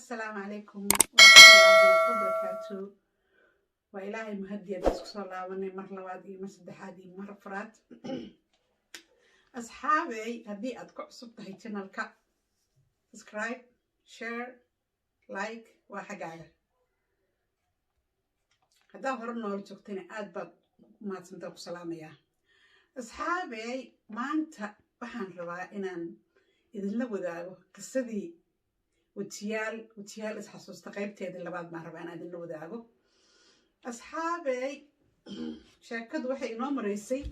السلام عليكم ورحمة الله وبركاته. وإلهي مهدي أدسك صلى الله عليه مرة لوادي مسدحادي مرة فرات أصحابي هدي أدكو صبتهي تنالك سبسكرايب شير لايك وحقاقة هدا هرنا ورجوكتيني آدباد ما تسمتوك سلامية أصحابي ما أنت وحان ربا إنان إذن لوداغو قصدي وتيال إسحاسوستا قيبتيدي لباد ما ربا إنان إذن لوداغو أصحابي شاكد وحي إنو مريسي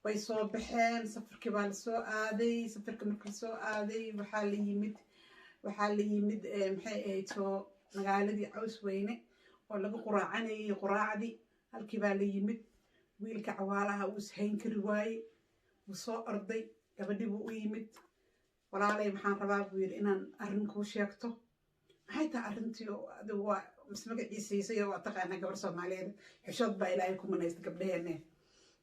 way soo baxeen safarkii baa la soo aaday safarka marka la soo aaday waxaa la yimid maxay ahayto magaaladii caws weyne oo laga quraacanayay quraacdii halkii baa la yimid wiilka cawaalaha uu ishayn kari waaye wuu soo orday gabadhii buu u yimid walaalay maxaan rabaa buu yidhi inaan arrin kuu sheegto maxay tahay arrintii adigu waa magaciisiisay waa taqaanaa gabar soomaaliyeed xishood baa ilaahay ku manaysta gabdhaheenne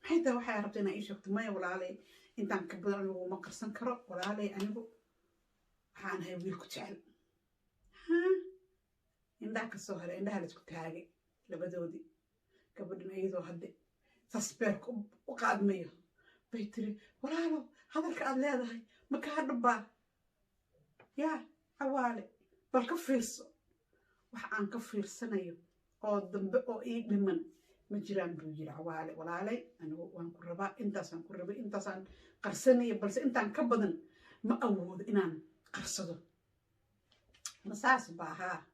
حيدا waxay rabtay inay ii sheegto may walaalay intaan ka badan lagu ma qarsan karo walaalay anigu waxaan ahay wiil ku jecel indhaha ka soo haray indhaha la isku taagay labadoodii gabadhan iyadoo hadda sasbeerk u qaadmayo bay tiri walaalo hadalka aad leedahay ma kaa dhabbaa yaa cawaale bal ka fiirso wax aan ka fiirsanayo oo dambe oo ii dhiman ما جيران بيجي عوالي ولالي أنا وان كربا إنتاسان كربا إنتاسان قرصني بس إنتان كبدن ما أود إنان قرصده مساس باها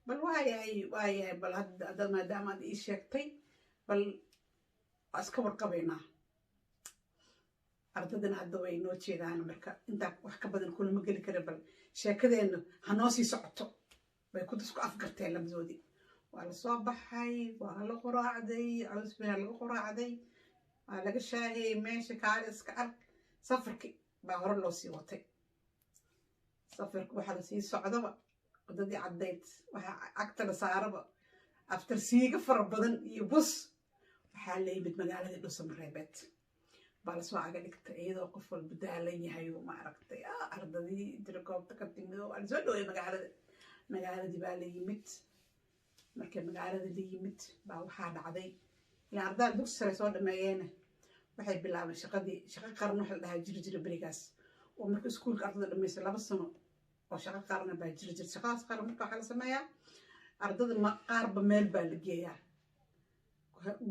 بل واي بل هذا ما دام هذا إشيكتي بل أسكبر قبينا أردنا هذا وين وشيء ده أنا مركا إنت وحكبدن كل مقل كربل شيء كذا إنه هنوسي سعته بيكون تسكو أفكرتين لمزودي وعلى صباحي وعلى قراعدي على اسمها على قراعدي على قشاهي ماشي كارس كارك سفرك بهر لو سيوتي سفرك وحال سي سعودة وددي عديت أكتر صاربة أفتر سيقة فربضن يبص وحالي بيت مقالة دو سمريبت بالسوا عقلك تأيضا قفل بدالي هايو ما عرفتي أرددي دركوب تكتمدو أرزولو مقالة دي بالي يمت markay magaalada la yimid baa waxaa dhacday in arday dugsi sare soo dhameeyeen waxay bilaabeen shaqo qaran waxa la dhahaa jir barigaas oo markay iskuulka ardayda dhameysay 2 sano oo shaqo qaran baa jir shaqaas qaran marka waxa la sameeyaa ardayda qaarba meel baa la geeyaa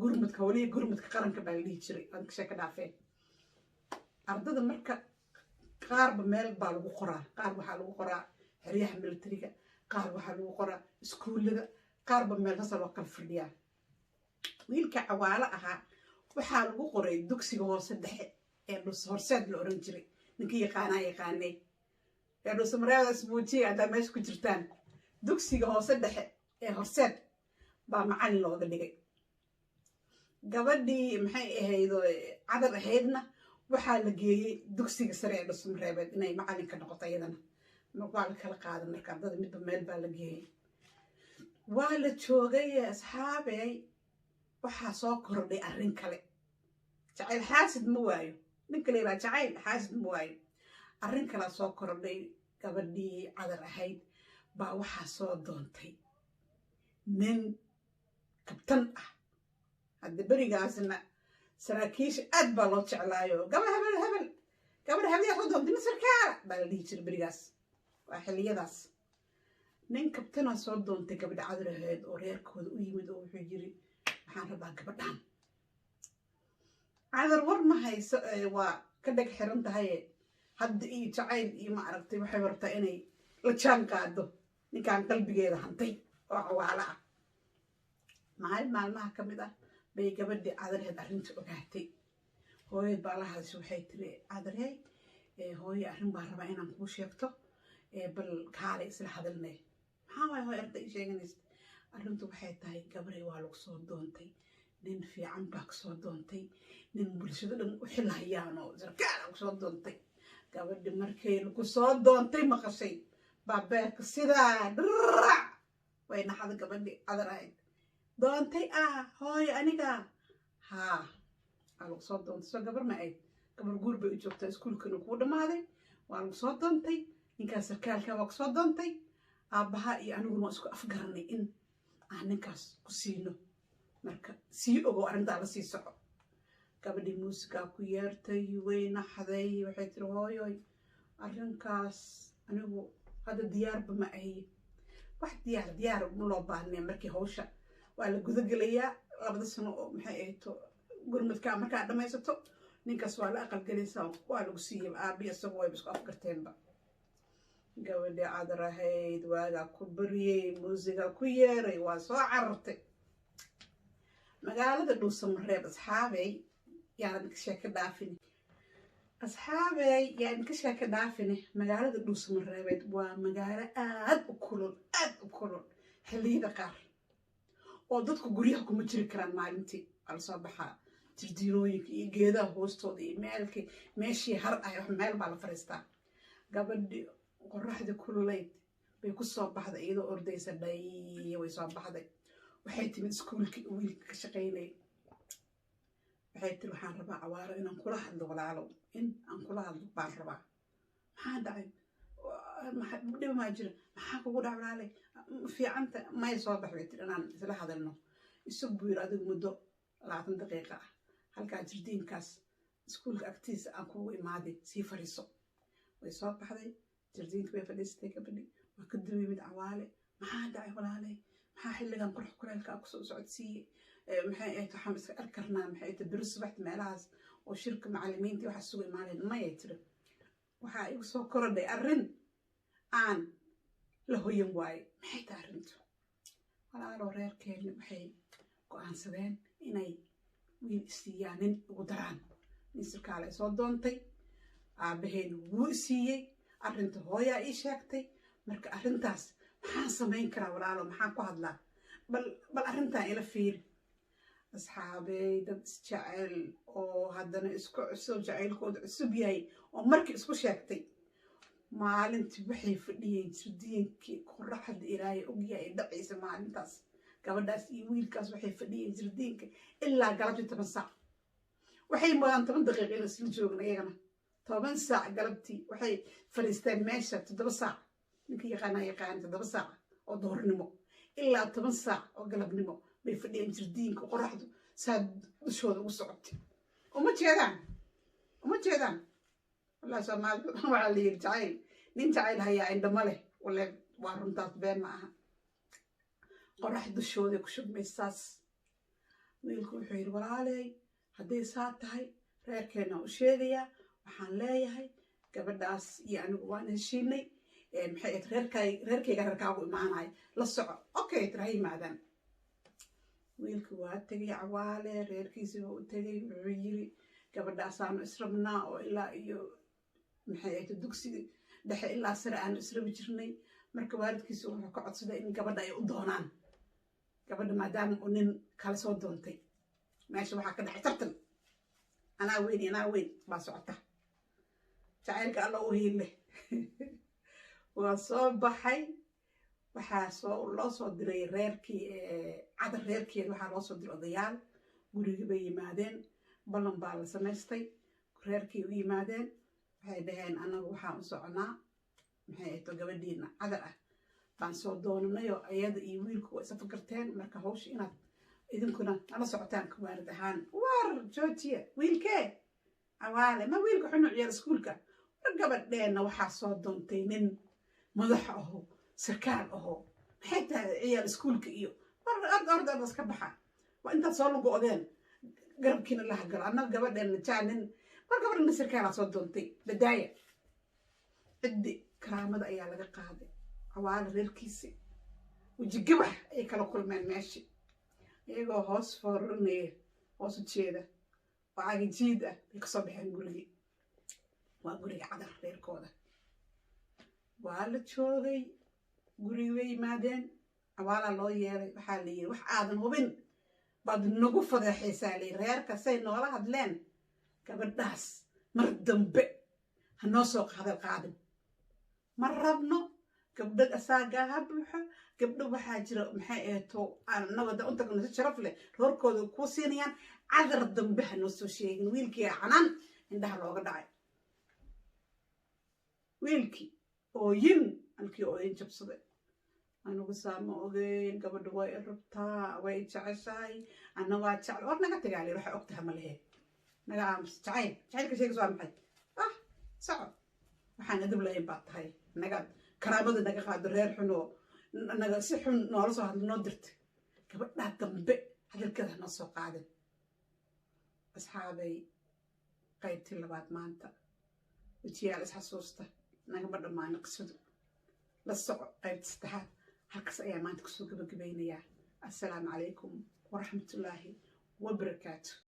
gurmadka qaranka baa la dhihi jiray aan ka sheeka dhaafeen ardayda marka qaarba meel baa lagu qoraa qaar waxaa lagu qoraa xeryaha militariga qaar waxaa lagu qoraa iskuulada qaarba meel ka soo kala fadhiyaa wiilka cawaala ahaa waxaa lagu qoray dugsiga hoose dhexe ee horseed la oran jiray ninkii yaqaanay ee dhusmareeda isbuujiga aad meesha ku jirtaan dugsiga hoose dhexe ee horseed baa macallin looga dhigay gabadhii maxay ahayd cadar ahaydna waxaa la geeyay dugsiga sare ee dhusmareed inay macallin ka noqoto iyadana markaa la kala qaadan marka ardada midba meel baa la geeyay waa la joogay asxaabay waxaa soo kordhay arrin kale jacayl xaasid ma waayo ninka leeyahay jacayl xaasid ma waayo arrin kale soo kordhay gabadhii cadar ahayd baa waxaa soo doontay nin kabtan ah hadda berigaasna saraakiisha aad baa loo jeclaayo gabar hebel soo doontay sarkaala baa la dhihi jiray berigaas waa xilliyadaas nin kabtana soo doontay gabadha cadar ahayd oo reerkooda u yimid oo wuxuu yiri waxaan rabaa gabadhan cadar war ma hayso waa ka dhag xiran tahay hadda iyo jacayl iyo ma aragtay waxay wartaa inay la jaan qaado ninkaan qalbigeeda hantay oo cawaala ah maalmaha ka mid ah bay gabadhii cadar ahayd arrinta ogaatay hooyad baa la hadashay waxay tiri cadarey hooyo arrin baa rabaa inaan kuu sheegto bal kaalay isla hadalnay maxaa way arday sheeganaysa arrintu waxay tahay gabaray waa lagu soo doontay nin fiican baa soo doontay nin bulshada dhan u xilhayaan oo sarkaal ku soo doontay gabadhi markay lagu soo doontay maqashay baabeerka sidaa way naxada gabadhi cadar ahayd doontay hooyo aniga lagu soo doontay soo gabar ma ahayd gabar guur bay u joogtaa iskuulkana kuu dhammaaday waa lagu soo doontay ninkaas sarkaalka waa ku soo doontay aabbaha iyo aniguna isku afgaranay in aan ninkaas ku siino marka sii ogo arrintaa la sii soco gabadhii muusigaa ku yeertay way naxday waxay tiri hooyoy arrinkaas anigu hadda diyaarba ma ahi wax diyaar ma loo baahnay markii hawsha waa la gudagelayaa 2 sano oo maxay ahayto gurmadka markaa dhamaysato ninkaas waa la aqalgelaysaa waa lagu siiyay aabiya isagoo way isku afgarteenba gabadhii cadarahayd waagaa ku bariyey muusiga ku yeeray waa soo carartay magaalada dhuusamareeb asxaabey yaan ka sheeka dhaafini magaalada dhuusamareebeed waa magaalo aad u kulul xilliyada qaar oo dadku guryaha kuma jiri karaan maalintii ala soo baxaa jirdiinooyinka iyo geedaha hoostooda iyo meeshii har ah wax meel baa la fariistaa gabadhii qoraxda kululeyd bay ku soo baxday iyadoo ordaysa dhay way soo baxday waxay timid iskuulkii wiilka ka shaqaynay waxay tiri waxaan rabaa Cawaalo inaan kula hadlo walaalow in aan kula hadlo baan rabaa maxaa dhacay dhib ma jira maxaa kugu dhac walaalay fiicanta may soo baxay tiri inaan isla hadalno isu buur adigu muddo 20 daqiiqo ah halkaa jirdiinkaas iskuulka agtiisa aan kugu imaaday sii fariiso way soo baxday jirdiinka bay fadhiistay gabadhii waa ka duwimid Cawaale maxaa dhacay walaalay maxaa xilligan qurux kuleelka ku soo socodsiiyay maxay ay tahay xamis arkarnaa maxay tahay bir subax meelahaas oo shirka macallimiinta waxa sugu imaaneen ma ay tiri waxa igu soo korodhay arrin aan la hoyan waay maxay tahay arrintu walaalo reerkeena waxay go'aansadeen inay wiil siiyaanin ugu daraan nisirkaale soo doontay aabaheen wuu siiyay arrinta hooyaa ii sheegtay marka arrintaas maxaan samayn karaa walaalo maxaan ku hadlaa bal arrintan ila fiiri asxaabey dad isjecel oo haddana isku cusub jacaylkooda cusub yahay oo markii isku sheegtay maalintii waxay fadhiyeen jirdiinkii qoraxda ilaahay ogyahay dhacaysa maalintaas gabadhaas iyo wiilkaas waxay fadhiyeen jirdiinka ilaa galabtii 10 saac waxay moodaan 10 daqiiqo in isla joogna iyagana 10 saac galabtii waxay fadhiisteen meesha 7 saac ninkii yaqaan 7 saac oo duhurnimo ilaa 10 saac oo galabnimo bay fadhiyeen jirdiinka qoraxdu saa dushooda ugu socotay uma jeedaan والله سمعت وعلي الجعيل نين هيا عندما له ولا وارنتات بين معها قرح دشودي كشب ميساس ويلكو حير ولا علي هدي ساعات هاي ريركينا وشيديا وحان لايهاي gabadhaas iyo anigu waan heshiinay maxay reerkayga reerkaagu imaanay la soco okay tirahay maadan wiilku waa tagay Cawaale reerkiisa uu tagay wuxuu yiri gabadhaas aan israbnaa oo ilaa iyo maxay ay dugsiga dhexe ilaa sare aan israbi jirnay marka waalidkiisu wuxuu ka codsaday in gabadha ay u doonaan gabadha maadaama uu nin kala soo doontay meesha waxaa ka dhaxay tartan anaa weyn baa socota jacaylka alla u hiile waa soo baxay waxaa loo soo diray reerkii cadar reerkeed waxaa loo soo diray odayaal guriga bay yimaadeen ballan baa la samaystay reerkii u yimaadeen waxay dhaheen anagu waxaan u soconaa maxay ahayto gabadhiina cadar ah baan soo doonanayo ayada iyo wiilku way isa fakarteen marka hawsha inaad idinkuna nala socotaan kuwaalid ahaan war joojiya wiilkee Cawaale ma wiilka xunu ciyaar iskuulka war gabadheena waxaa soo doontay nin madax aho sarkaal aho maxay tahay ciyaar iskuulka iyo war arday iska baxa waa inta soo lagu odeen garabkiina la hagalo annaga gabadheena jaanin war gabadheena sarkaal soo doontay badaaya ciddi karaamada ayaa laga qaaday Cawaale reerkiisa wajigabax ay kala kulmeen meeshii iyagoo hoos fooranaya hoos u jeeda waa cagijiid ah ay ka soo baxeen gurigii waa guriga cadar reerkooda waa la joogay guriga way yimaadeen Cawaala loo yeeray waxaa la yiri wax aadan hubin baad nagu fadeexaysaa li reerka say noola hadleen gabadhaas mar dambe ha noo soo qaadin ma rabno gabdha asaaga ha buuxo gabdha waxaa jira maxay eeto aan nabada unta kana sharaf leh roorkooda ku siinayaan cadar dambe ha noo soo sheegin wiilkii canan indhaha looga dhacay wiilkii oo yin halkii oo jabsaday anigu saama ogeyn gabadha way rabtaa way jeceshahay anna waa jecel war naga tagaali waxa ogtaha ma lehe naga aamus jacaylka sheegas waa maxay soco waxaan adib lahayn baa tahay naga karaamada naga qaado reer xunoo naga si xun noola soo hadla noo dirta gabadhaa dambe hadalkeeda noo soo qaadin asxaabay qaybtii labaad maanta wejiyaal isxasuusta nagama dhammaano qisadu la soco qaybta saddexaad halkaas ayaa maanta kusoo gabagabaynayaa assalaamu calaykum waraxmatullaahi wabarakaatu